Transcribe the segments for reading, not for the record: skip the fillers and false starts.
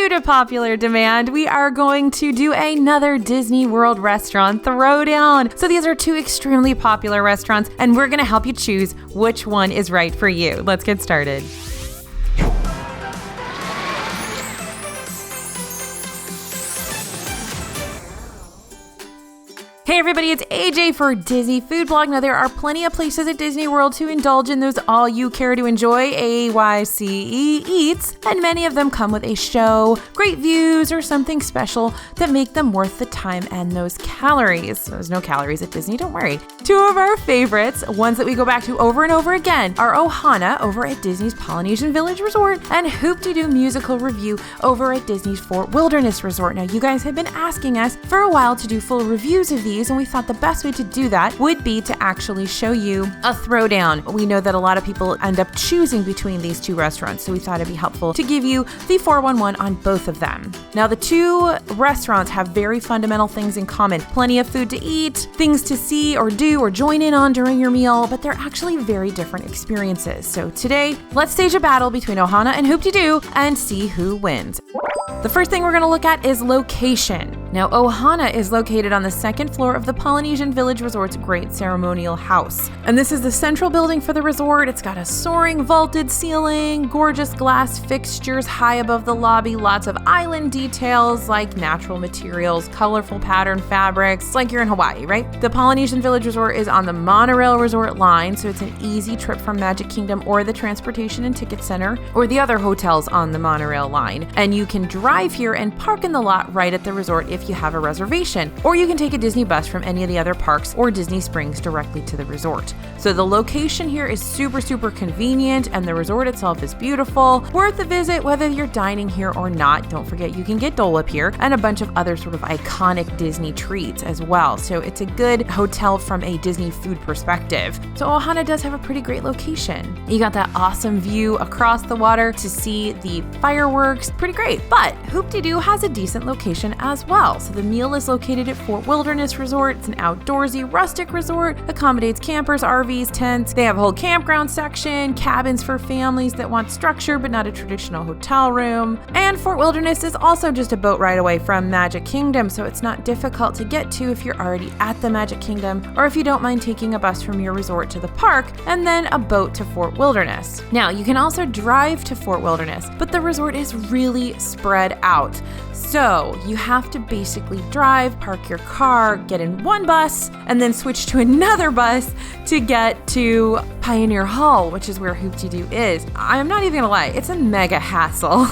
due to popular demand, we are going to do another Disney World restaurant throwdown. So these are two extremely popular restaurants, and we're going to help you choose which one is right for you. Let's get started. Hey everybody, it's AJ for Disney Food Blog. Now there are plenty of places at Disney World to indulge in those all you care to enjoy AYCE eats, and many of them come with a show, great views, or something special that make them worth the time and those calories. There's no calories at Disney, don't worry. Two of our favorites, ones that we go back to over and over again, are Ohana over at Disney's Polynesian Village Resort and Hoop-Dee-Doo Musical Revue over at Disney's Fort Wilderness Resort. Now you guys have been asking us for a while to do full reviews of these, and we thought the best way to do that would be to actually show you a throwdown. We know that a lot of people end up choosing between these two restaurants, so we thought it'd be helpful to give you the 411 on both of them. Now the two restaurants have very fundamental things in common. Plenty of food to eat, things to see or do or join in on during your meal, but they're actually very different experiences. So today, let's stage a battle between Ohana and Hoop-Dee-Doo and see who wins. The first thing we're going to look at is location. Now, Ohana is located on the second floor of the Polynesian Village Resort's Great Ceremonial House. And this is the central building for the resort. It's got a soaring vaulted ceiling, gorgeous glass fixtures high above the lobby, lots of island details like natural materials, colorful pattern fabrics. It's like you're in Hawaii, right? The Polynesian Village Resort is on the monorail resort line, so it's an easy trip from Magic Kingdom or the Transportation and Ticket Center or the other hotels on the monorail line. And you can drive here and park in the lot right at the resort if you have a reservation, or you can take a Disney bus from any of the other parks or Disney Springs directly to the resort. So the location here is super convenient, and the resort itself is beautiful, worth a visit whether you're dining here or not. Don't forget you can get Dole Whip here and a bunch of other sort of iconic Disney treats as well. So it's a good hotel from a Disney food perspective. So Ohana does have a pretty great location. You got that awesome view across the water to see the fireworks, pretty great. But Hoop-Dee-Doo has a decent location as well. So the meal is located at Fort Wilderness Resort. It's an outdoorsy, rustic resort, accommodates campers, RVs, tents. They have a whole campground section, cabins for families that want structure but not a traditional hotel room. And Fort Wilderness is also just a boat ride away from Magic Kingdom, so it's not difficult to get to if you're already at the Magic Kingdom, or if you don't mind taking a bus from your resort to the park and then a boat to Fort Wilderness. Now, you can also drive to Fort Wilderness, but the resort is really spread out. So you have to basically drive, park your car, get in one bus, and then switch to another bus to get to Pioneer Hall, which is where Hoop-Dee-Doo is. I'm not even gonna lie, it's a mega hassle,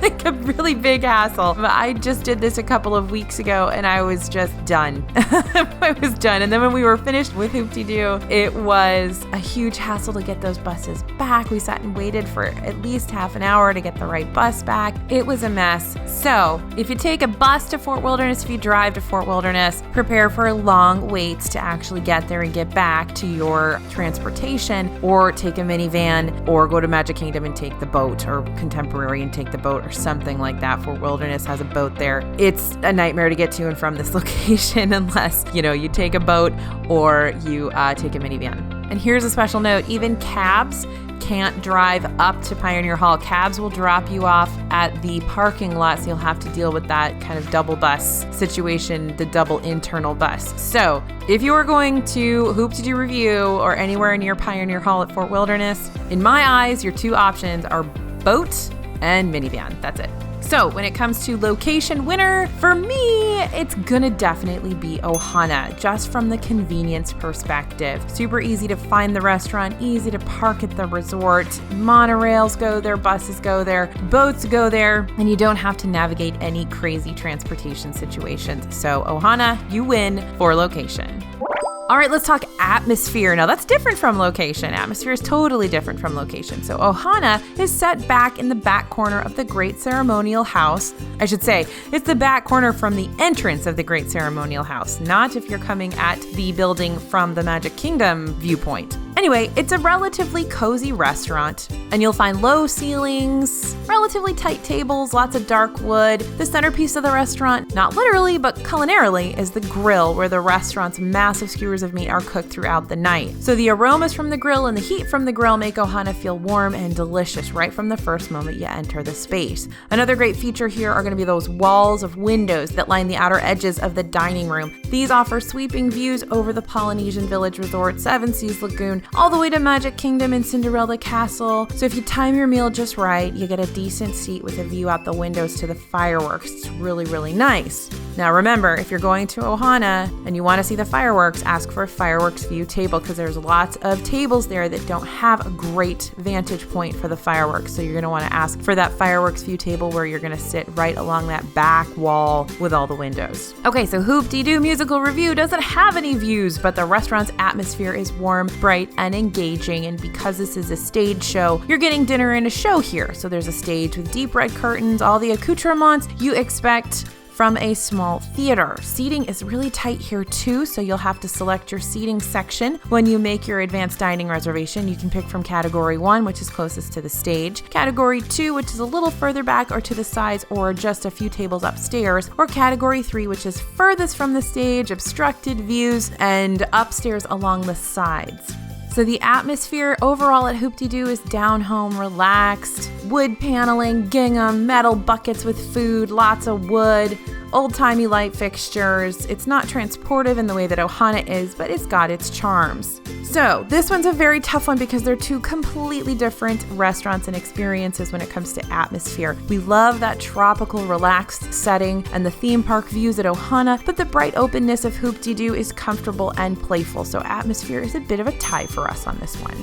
like a really big hassle. But I just did this a couple of weeks ago and I was just done. I was done. And then when we were finished with Hoop-Dee-Doo, it was a huge hassle to get those buses back. We sat and waited for at least half an hour to get the right bus back. It was a mess. So if you take a bus to Fort Wilderness, if you drive to Fort Wilderness, prepare for long waits to actually get there and get back to your transportation, or take a minivan, or go to Magic Kingdom and take the boat, or Contemporary and take the boat, or something like that. Fort Wilderness has a boat there. It's a nightmare to get to and from this location unless, you take a boat or you take a minivan. And here's a special note, even cabs can't drive up to Pioneer Hall. Cabs will drop you off at the parking lot, so you'll have to deal with that kind of double bus situation, the double internal bus. So if you are going to Hoop-Dee-Doo Revue or anywhere near Pioneer Hall at Fort Wilderness, in my eyes, your two options are boat and minivan. That's it. So when it comes to location winner, for me, it's gonna definitely be Ohana, just from the convenience perspective. Super easy to find the restaurant, easy to park at the resort. Monorails go there, buses go there, boats go there, and you don't have to navigate any crazy transportation situations. So Ohana, you win for location. All right, let's talk atmosphere. Now that's different from location. Atmosphere is totally different from location. So Ohana is set back in the back corner of the Great Ceremonial House. I should say, it's the back corner from the entrance of the Great Ceremonial House, not if you're coming at the building from the Magic Kingdom viewpoint. Anyway, it's a relatively cozy restaurant, and you'll find low ceilings, relatively tight tables, lots of dark wood. The centerpiece of the restaurant, not literally, but culinarily, is the grill, where the restaurant's massive skewers of meat are cooked throughout the night. So the aromas from the grill and the heat from the grill make Ohana feel warm and delicious right from the first moment you enter the space. Another great feature here are going to be those walls of windows that line the outer edges of the dining room. These offer sweeping views over the Polynesian Village Resort, Seven Seas Lagoon, all the way to Magic Kingdom and Cinderella Castle. So if you time your meal just right, you get a decent seat with a view out the windows to the fireworks. It's really, really nice. Now remember, if you're going to Ohana and you want to see the fireworks, ask for a fireworks view table, because there's lots of tables there that don't have a great vantage point for the fireworks. So you're going to want to ask for that fireworks view table where you're going to sit right along that back wall with all the windows. Okay, so Hoop-Dee-Doo Musical Revue doesn't have any views, but the restaurant's atmosphere is warm, bright, and engaging. And because this is a stage show, you're getting dinner and a show here. So there's a stage with deep red curtains, all the accoutrements you expect from a small theater. Seating is really tight here too, so you'll have to select your seating section when you make your advanced dining reservation. You can pick from Category 1, which is closest to the stage, Category 2, which is a little further back or to the sides or just a few tables upstairs, or Category 3, which is furthest from the stage, obstructed views, and upstairs along the sides. So the atmosphere overall at Hoop-Dee-Doo is down home, relaxed, wood paneling, gingham, metal buckets with food, lots of wood, old-timey light fixtures. It's not transportive in the way that Ohana is, but it's got its charms. So this one's a very tough one because they're two completely different restaurants and experiences when it comes to atmosphere. We love that tropical, relaxed setting and the theme park views at Ohana, but the bright openness of Hoop-Dee-Doo is comfortable and playful, so atmosphere is a bit of a tie for us on this one.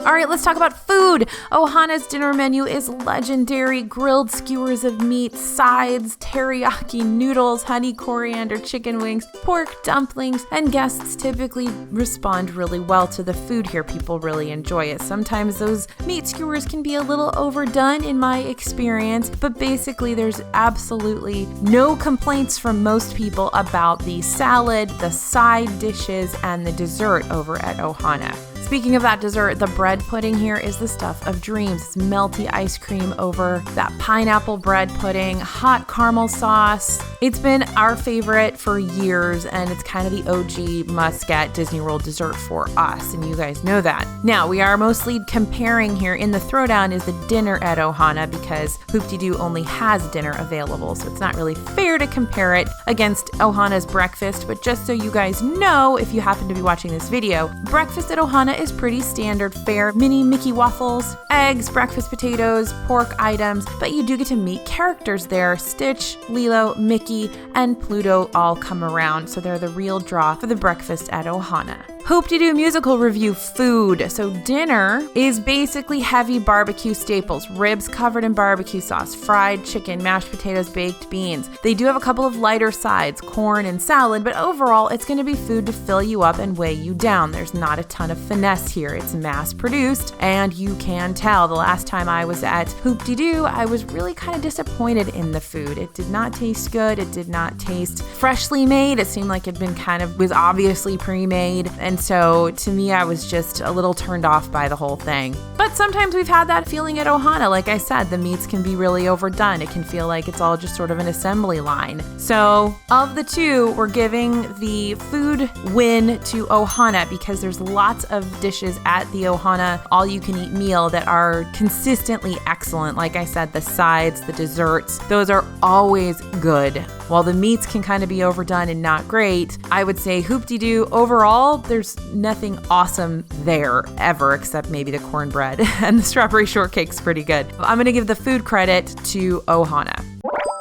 All right, let's talk about food. Ohana's dinner menu is legendary. Grilled skewers of meat, sides, teriyaki noodles, honey coriander chicken wings, pork dumplings, and guests typically respond really well to the food here. People really enjoy it. Sometimes those meat skewers can be a little overdone in my experience, but basically there's absolutely no complaints from most people about the salad, the side dishes, and the dessert over at Ohana. Speaking of that dessert, the bread pudding here is the stuff of dreams. It's melty ice cream over that pineapple bread pudding, hot caramel sauce. It's been our favorite for years, and it's kind of the OG must-get Disney World dessert for us, and you guys know that. Now, we are mostly comparing here in the Throwdown is the dinner at Ohana, because Hoop-Dee-Doo only has dinner available, so it's not really fair to compare it against Ohana's breakfast. But just so you guys know, if you happen to be watching this video, breakfast at Ohana is pretty standard fare. Mini Mickey waffles, eggs, breakfast potatoes, pork items, but you do get to meet characters there. Stitch, Lilo, Mickey, and Pluto all come around, so they're the real draw for the breakfast at Ohana. Hoop-Dee-Doo Musical Revue food. So dinner is basically heavy barbecue staples, ribs covered in barbecue sauce, fried chicken, mashed potatoes, baked beans. They do have a couple of lighter sides, corn and salad, but overall it's going to be food to fill you up and weigh you down. There's not a ton of finesse here. It's mass produced, and you can tell. The last time I was at Hoop-Dee-Doo, I was really kind of disappointed in the food. It did not taste good. It did not taste freshly made. It seemed like it'd been was obviously pre-made, and so to me, I was just a little turned off by the whole thing. But sometimes we've had that feeling at Ohana. Like I said, the meats can be really overdone. It can feel like it's all just sort of an assembly line. So of the two, we're giving the food win to Ohana because there's lots of dishes at the Ohana all-you-can-eat meal that are consistently excellent. Like I said, the sides, the desserts, those are always good. While the meats can kind of be overdone and not great, I would say Hoop-Dee-Doo overall, there's nothing awesome there ever, except maybe the cornbread and the strawberry shortcake's pretty good. I'm gonna give the food credit to Ohana.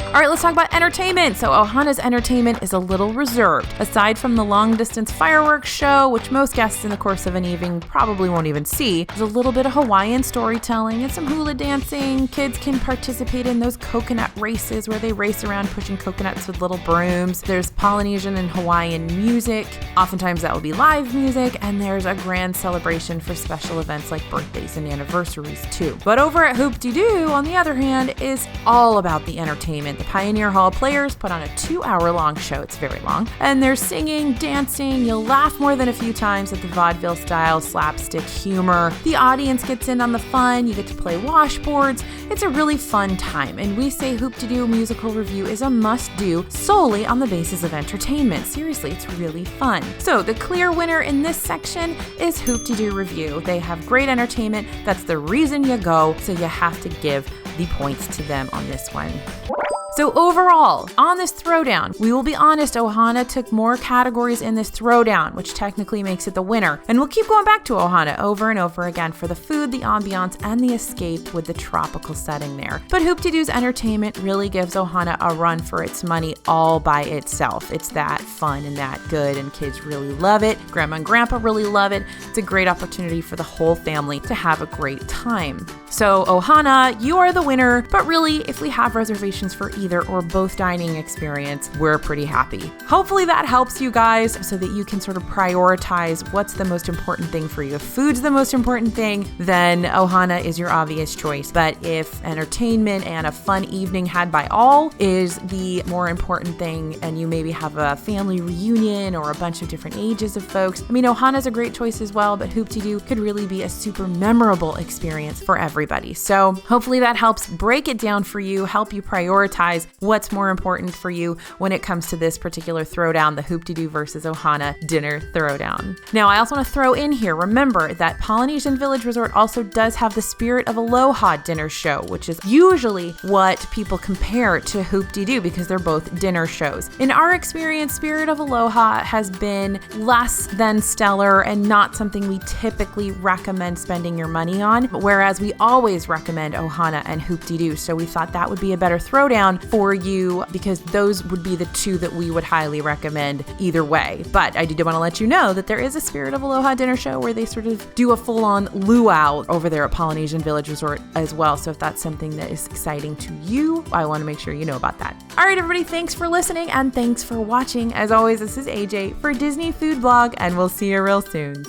All right, let's talk about entertainment. So Ohana's entertainment is a little reserved. Aside from the long-distance fireworks show, which most guests in the course of an evening probably won't even see, there's a little bit of Hawaiian storytelling and some hula dancing. Kids can participate in those coconut races where they race around pushing coconuts with little brooms. There's Polynesian and Hawaiian music. Oftentimes that will be live music, and there's a grand celebration for special events like birthdays and anniversaries too. But over at Hoop-Dee-Doo, on the other hand, is all about the entertainment. The Pioneer Hall players put on a 2-hour-long show. It's very long. And they're singing, dancing. You'll laugh more than a few times at the vaudeville-style slapstick humor. The audience gets in on the fun. You get to play washboards. It's a really fun time. And we say Hoop-Dee-Doo Musical Revue is a must-do solely on the basis of entertainment. Seriously, it's really fun. So the clear winner in this section is Hoop-Dee-Doo Revue. They have great entertainment. That's the reason you go, so you have to give the points to them on this one. So overall, on this Throwdown, we will be honest, Ohana took more categories in this Throwdown, which technically makes it the winner. And we'll keep going back to Ohana over and over again for the food, the ambiance, and the escape with the tropical setting there. But Hoop-Dee-Doo's entertainment really gives Ohana a run for its money all by itself. It's that fun and that good, and kids really love it. Grandma and Grandpa really love it. It's a great opportunity for the whole family to have a great time. So Ohana, you are the winner, but really, if we have reservations for either or both dining experience, we're pretty happy. Hopefully that helps you guys so that you can sort of prioritize what's the most important thing for you. If food's the most important thing, then Ohana is your obvious choice. But if entertainment and a fun evening had by all is the more important thing, and you maybe have a family reunion or a bunch of different ages of folks, I mean, Ohana's a great choice as well, but Hoop-Dee-Doo could really be a super memorable experience for everybody. So hopefully that helps break it down for you, help you prioritize what's more important for you when it comes to this particular Throwdown, the Hoop-Dee-Doo versus Ohana dinner Throwdown. Now, I also want to throw in here, remember that Polynesian Village Resort also does have the Spirit of Aloha dinner show, which is usually what people compare to Hoop-Dee-Doo because they're both dinner shows. In our experience, Spirit of Aloha has been less than stellar and not something we typically recommend spending your money on, whereas we always recommend Ohana and Hoop-Dee-Doo. So we thought that would be a better Throwdown for you because those would be the two that we would highly recommend either way. But I did want to let you know that there is a Spirit of Aloha dinner show where they sort of do a full-on luau over there at Polynesian Village Resort as well. So if that's something that is exciting to you, I want to make sure you know about that. All right, everybody, thanks for listening and thanks for watching. As always, this is AJ for Disney Food Blog, and we'll see you real soon.